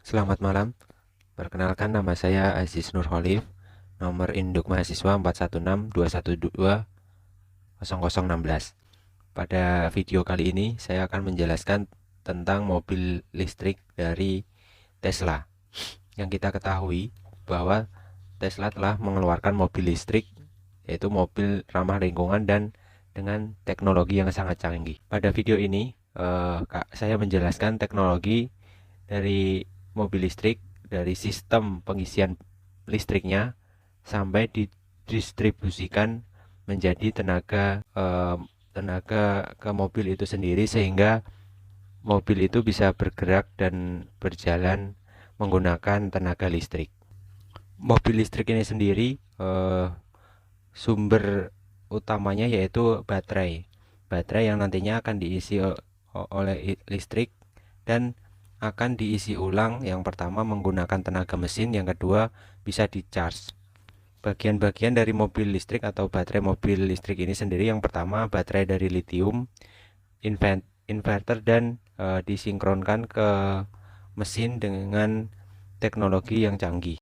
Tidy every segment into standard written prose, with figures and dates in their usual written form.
Selamat malam, perkenalkan nama saya Aziz Nurholif, nomor induk mahasiswa 41621220016. Pada video kali ini saya akan menjelaskan tentang mobil listrik dari Tesla. Yang kita ketahui bahwa Tesla telah mengeluarkan mobil listrik, yaitu mobil ramah lingkungan dan dengan teknologi yang sangat canggih. Pada video ini saya menjelaskan teknologi dari mobil listrik, dari sistem pengisian listriknya sampai didistribusikan menjadi tenaga ke mobil itu sendiri, sehingga mobil itu bisa bergerak dan berjalan menggunakan tenaga listrik. Mobil listrik ini sendiri sumber utamanya yaitu baterai. Baterai yang nantinya akan diisi oleh listrik dan akan diisi ulang. Yang pertama menggunakan tenaga mesin, yang kedua bisa di-charge. Bagian-bagian dari mobil listrik atau baterai mobil listrik ini sendiri, yang pertama baterai dari lithium, inverter, dan disinkronkan ke mesin dengan teknologi yang canggih.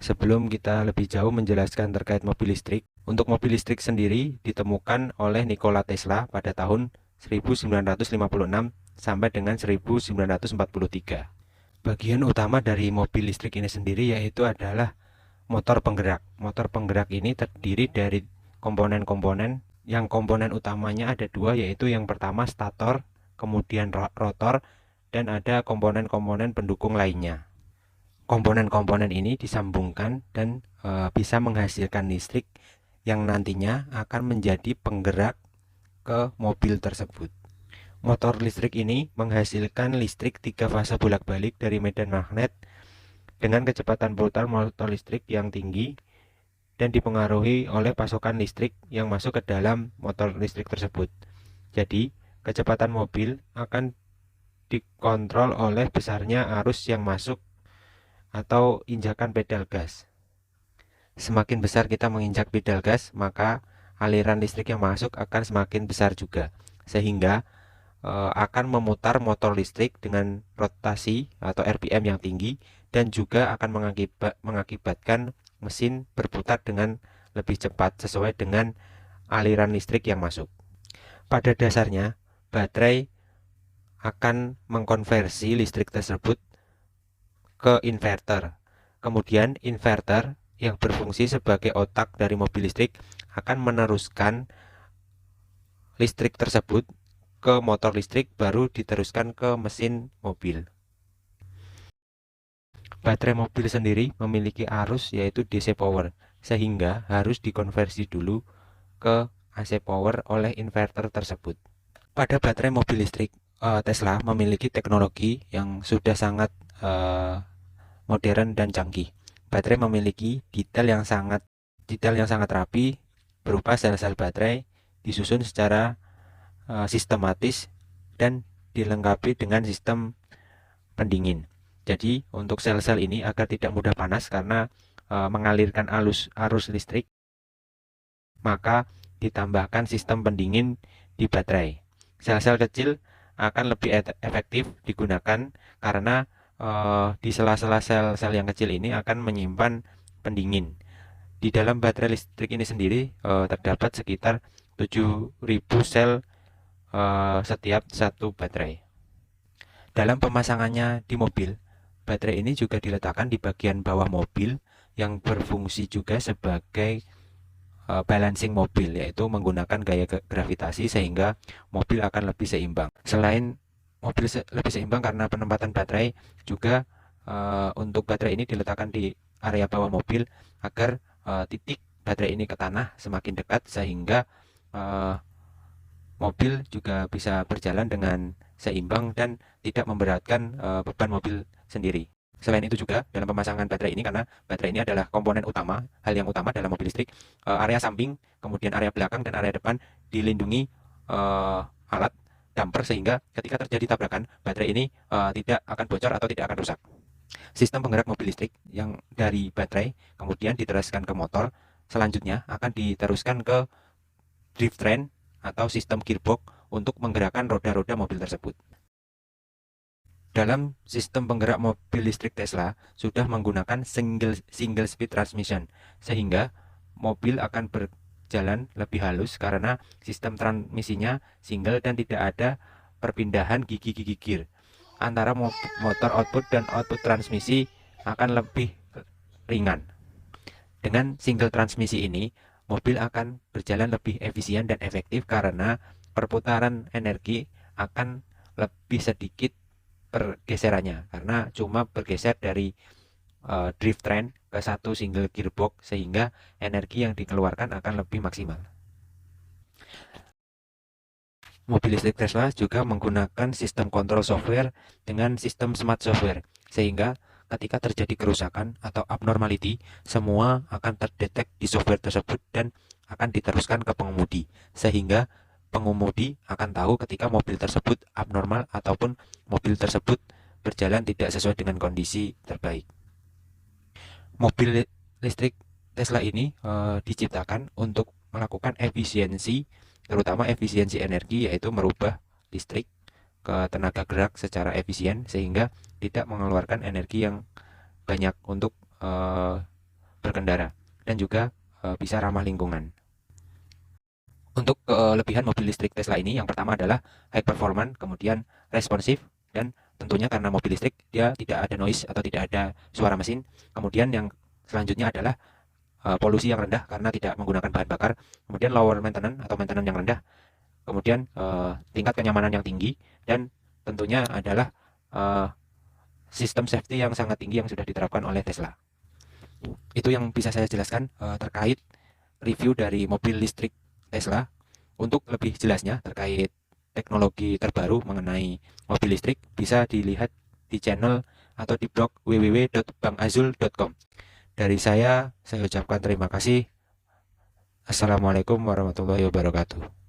Sebelum kita lebih jauh menjelaskan terkait mobil listrik, untuk mobil listrik sendiri ditemukan oleh Nikola Tesla pada tahun 1956 sampai dengan 1943. Bagian utama dari mobil listrik ini sendiri yaitu adalah motor penggerak. Motor penggerak ini terdiri dari komponen-komponen, yang komponen utamanya ada dua, yaitu yang pertama stator, kemudian rotor, dan ada komponen-komponen pendukung lainnya. Komponen-komponen ini disambungkan dan bisa menghasilkan listrik yang nantinya akan menjadi penggerak ke mobil tersebut. Motor listrik ini menghasilkan listrik 3 fase bolak-balik dari medan magnet dengan kecepatan putar motor listrik yang tinggi dan dipengaruhi oleh pasokan listrik yang masuk ke dalam motor listrik tersebut. Jadi, kecepatan mobil akan dikontrol oleh besarnya arus yang masuk atau injakan pedal gas. Semakin besar kita menginjak pedal gas, maka aliran listrik yang masuk akan semakin besar juga, sehingga akan memutar motor listrik dengan rotasi atau RPM yang tinggi dan juga akan mengakibatkan mesin berputar dengan lebih cepat sesuai dengan aliran listrik yang masuk. Pada dasarnya, baterai akan mengkonversi listrik tersebut ke inverter. Kemudian inverter yang berfungsi sebagai otak dari mobil listrik akan meneruskan listrik tersebut ke motor listrik, baru diteruskan ke mesin mobil. Baterai mobil sendiri memiliki arus yaitu DC power, sehingga harus dikonversi dulu ke AC power oleh inverter tersebut. Pada baterai mobil listrik, Tesla memiliki teknologi yang sudah sangat modern dan canggih. Baterai memiliki detail yang sangat rapi, berupa sel-sel baterai disusun secara sistematis dan dilengkapi dengan sistem pendingin. Jadi untuk sel-sel ini agar tidak mudah panas karena mengalirkan arus listrik, maka ditambahkan sistem pendingin di baterai. Sel-sel kecil akan lebih efektif digunakan karena di sela-sela sel-sel yang kecil ini akan menyimpan pendingin. Di dalam baterai listrik ini sendiri terdapat sekitar 7.000 sel setiap satu baterai. Dalam pemasangannya di mobil, baterai ini juga diletakkan di bagian bawah mobil yang berfungsi juga sebagai balancing mobil, yaitu menggunakan gaya gravitasi sehingga mobil akan lebih seimbang. Selain mobil lebih seimbang karena penempatan baterai, juga untuk baterai ini diletakkan di area bawah mobil agar titik baterai ini ke tanah semakin dekat, sehingga mobil juga bisa berjalan dengan seimbang dan tidak memberatkan beban mobil sendiri. Selain itu juga dalam pemasangan baterai ini, karena baterai ini adalah komponen utama, hal yang utama dalam mobil listrik, area samping, kemudian area belakang dan area depan dilindungi alat damper, sehingga ketika terjadi tabrakan, baterai ini tidak akan bocor atau tidak akan rusak. Sistem penggerak mobil listrik yang dari baterai kemudian diteruskan ke motor, selanjutnya akan diteruskan ke drivetrain atau sistem gearbox untuk menggerakkan roda-roda mobil tersebut. Dalam sistem penggerak mobil listrik Tesla sudah menggunakan single speed transmission, sehingga mobil akan berjalan lebih halus karena sistem transmisinya single dan tidak ada perpindahan gigi-gigi gear. Antara motor output dan output transmisi akan lebih ringan. Dengan single transmisi ini, mobil akan berjalan lebih efisien dan efektif karena perputaran energi akan lebih sedikit pergeserannya, karena cuma bergeser dari drive train ke satu single gearbox, sehingga energi yang dikeluarkan akan lebih maksimal. Mobil listrik Tesla juga menggunakan sistem kontrol software dengan sistem smart software, sehingga ketika terjadi kerusakan atau abnormality, semua akan terdetek di software tersebut dan akan diteruskan ke pengemudi, sehingga pengemudi akan tahu ketika mobil tersebut abnormal ataupun mobil tersebut berjalan tidak sesuai dengan kondisi terbaik. Mobil listrik Tesla ini diciptakan untuk melakukan efisiensi, terutama efisiensi energi, yaitu merubah listrik ke tenaga gerak secara efisien sehingga tidak mengeluarkan energi yang banyak untuk berkendara, dan juga bisa ramah lingkungan. Untuk kelebihan mobil listrik Tesla ini, yang pertama adalah high performance, kemudian responsif, dan tentunya karena mobil listrik dia tidak ada noise atau tidak ada suara mesin. Kemudian yang selanjutnya adalah polusi yang rendah karena tidak menggunakan bahan bakar. Kemudian lower maintenance atau maintenance yang rendah. Kemudian tingkat kenyamanan yang tinggi, dan tentunya adalah sistem safety yang sangat tinggi yang sudah diterapkan oleh Tesla. Itu yang bisa saya jelaskan terkait review dari mobil listrik Tesla. Untuk lebih jelasnya terkait teknologi terbaru mengenai mobil listrik bisa dilihat di channel atau di blog www.bangazul.com. Dari saya ucapkan terima kasih. Assalamualaikum warahmatullahi wabarakatuh.